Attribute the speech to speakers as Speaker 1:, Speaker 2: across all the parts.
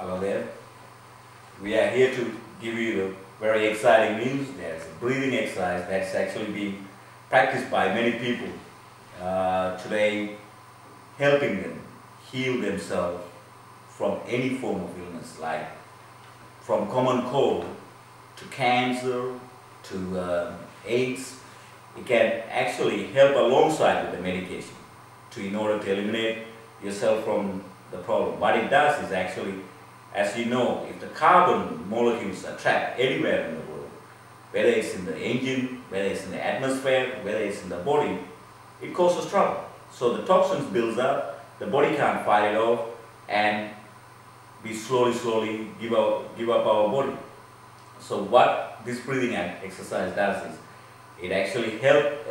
Speaker 1: Hello there. We are here to give you the very exciting news. There's a breathing exercise that's actually being practiced by many people today, helping them heal themselves from any form of illness, like from common cold to cancer to AIDS. It can actually help alongside with the medication in order to eliminate yourself from the problem. What it does is actually, as you know, if the carbon molecules are trapped anywhere in the world, whether it's in the engine, whether it's in the atmosphere, whether it's in the body, it causes trouble. So the toxins builds up, the body can't fight it off, and we slowly give up our body. So what this breathing exercise does is, it actually helps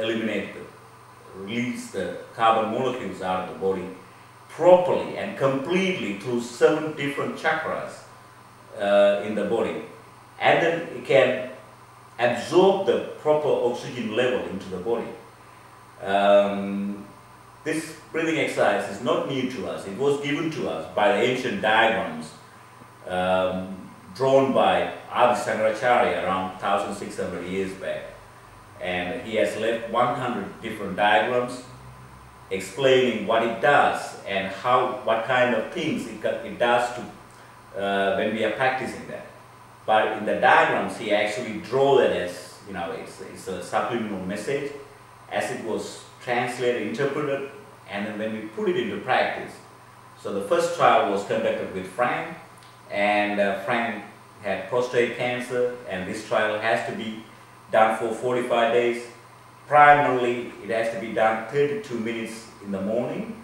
Speaker 1: release the carbon molecules out of the body properly and completely through 7 different chakras in the body. And then it can absorb the proper oxygen level into the body. This breathing exercise is not new to us. It was given to us by the ancient diagrams drawn by Adi Shankaracharya around 1600 years back. And he has left 100 different diagrams explaining what it does and what kind of things it does to when we are practicing that. But in the diagrams, he actually draw that as, you know, it's a subliminal message as it was translated, interpreted, and then when we put it into practice. So the first trial was conducted with Frank, and Frank had prostate cancer, and this trial has to be done for 45 days. Primarily, it has to be done 32 minutes in the morning,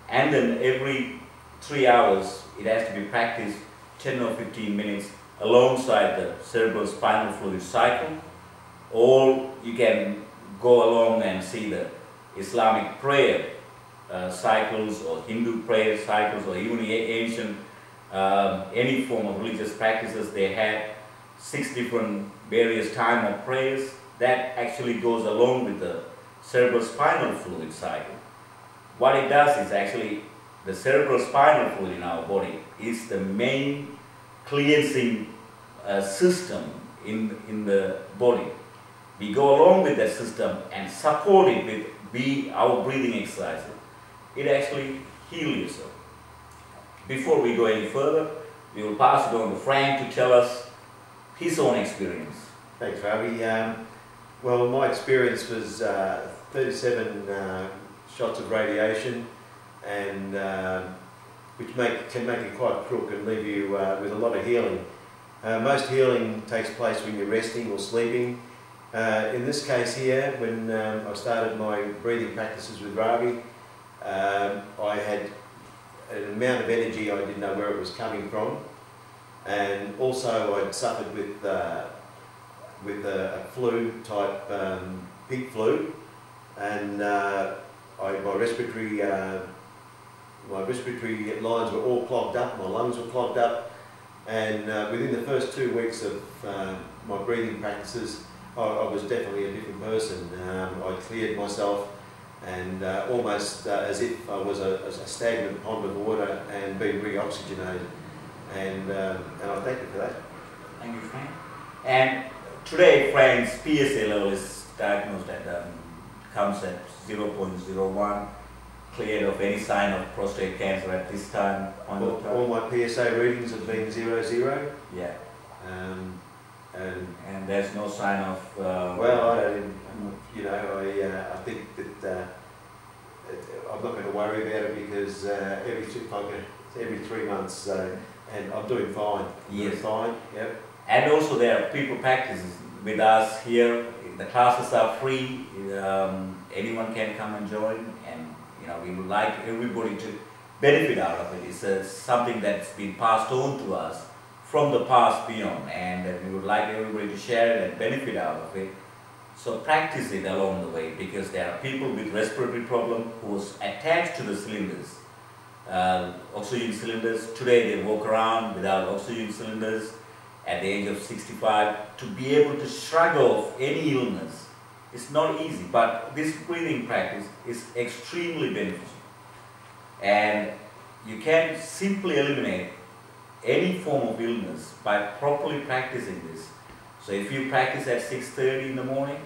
Speaker 1: and then every 3 hours, it has to be practiced 10 or 15 minutes alongside the cerebral spinal fluid cycle. Or you can go along and see the Islamic prayer cycles, or Hindu prayer cycles, or even ancient, any form of religious practices. They had 6 different various time of prayers that actually goes along with the cerebral spinal fluid cycle. What it does is actually, the cerebral spinal fluid in our body is the main cleansing system in the body. We go along with that system and support it with our breathing exercises. It actually heals yourself. Before we go any further, we will pass it on to Frank to tell us his own experience.
Speaker 2: Thanks, Ravi. Well, my experience was 37 shots of radiation, and which can make you quite crook and leave you with a lot of healing. Most healing takes place when you're resting or sleeping. In this case here, when I started my breathing practices with Ravi, I had an amount of energy I didn't know where it was coming from, and also I'd suffered with a flu type pig flu, and my respiratory lines were all clogged up, my lungs were clogged up, and within the first 2 weeks of my breathing practices, I was definitely a different person. I cleared myself, and almost as if I was a stagnant pond of water and being re-oxygenated, and I thank you for that.
Speaker 1: Thank you, Frank. And today, Frank's PSA level is diagnosed at comes at 0.01, cleared of any sign of prostate cancer at this time.
Speaker 2: All my PSA readings have been 0,
Speaker 1: Yeah. And there's no sign of.
Speaker 2: Well, I don't. You know, I think that I'm not going to worry about it, because every 3 months, and I'm doing fine.
Speaker 1: Yes.
Speaker 2: Doing fine. Yep.
Speaker 1: And also, there are people practices with us here. The classes are free. Anyone can come and join, and you know, we would like everybody to benefit out of it. It's something that's been passed on to us from the past beyond, and we would like everybody to share it and benefit out of it. So practice it along the way, because there are people with respiratory problem who's attached to the cylinders, oxygen cylinders. Today they walk around without oxygen cylinders at the age of 65. To be able to shrug off any illness, it's not easy, but this breathing practice is extremely beneficial. And you can simply eliminate any form of illness by properly practicing this. So if you practice at 6:30 in the morning,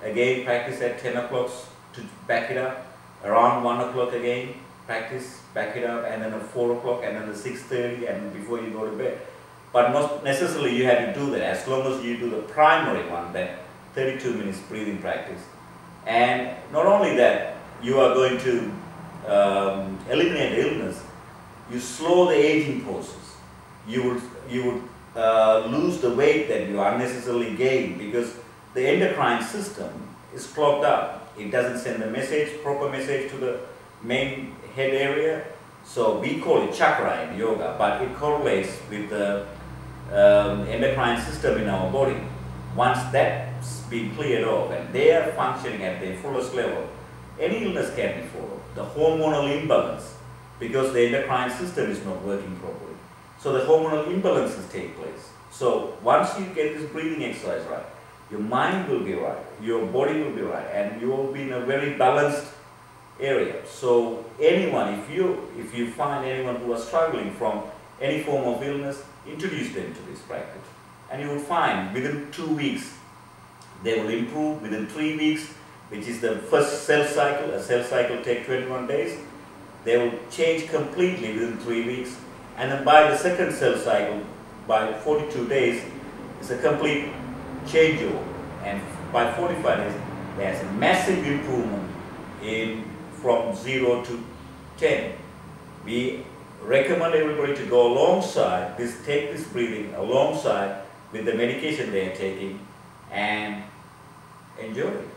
Speaker 1: again practice at 10 o'clock to back it up, around 1 o'clock again, practice, back it up, and then at 4 o'clock, and then at 6:30, and before you go to bed. But not necessarily you have to do that, as long as you do the primary one, that 32 minutes breathing practice. And not only that, you are going to eliminate the illness, you slow the aging process. You would lose the weight that you unnecessarily gain, because the endocrine system is clogged up. It doesn't send the proper message to the main head area. So we call it chakra in yoga, but it correlates with the endocrine system in our body. Once that's been cleared off and they are functioning at their fullest level, any illness can be followed. The hormonal imbalance, because the endocrine system is not working properly. So the hormonal imbalances take place. So once you get this breathing exercise right, your mind will be right, your body will be right, and you will be in a very balanced area. So anyone, if you find anyone who is struggling from any form of illness, introduce them to this practice. And you will find within 2 weeks, they will improve. Within 3 weeks, which is the first cell cycle, a cell cycle takes 21 days, they will change completely within 3 weeks. And then by the second cell cycle, by 42 days, it's a complete changeover. And by 45 days, there's a massive improvement from 0 to 10. We recommend everybody to go alongside take this breathing alongside with the medication they are taking and enjoy it.